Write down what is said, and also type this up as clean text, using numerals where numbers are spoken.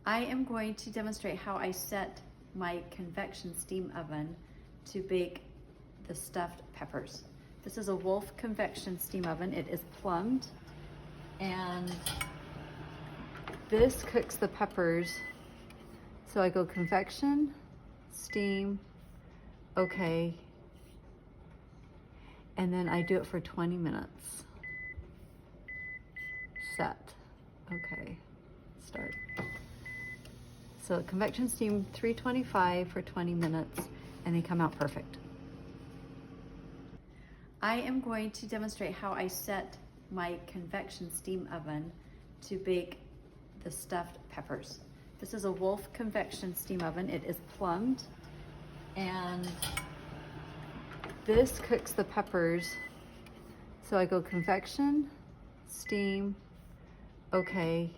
I am going to demonstrate how I set my convection steam oven to bake the stuffed peppers. This is a Wolf convection steam oven. It is plumbed, and this cooks the peppers. So I go convection, steam, okay, and then I do it for 20 minutes. Set, okay, start. So convection steam 325 for 20 minutes, and they come out perfect. I am going to demonstrate how I set my convection steam oven to bake the stuffed peppers. This is a Wolf convection steam oven. It is plumbed, and this cooks the peppers. So I go convection, steam, okay,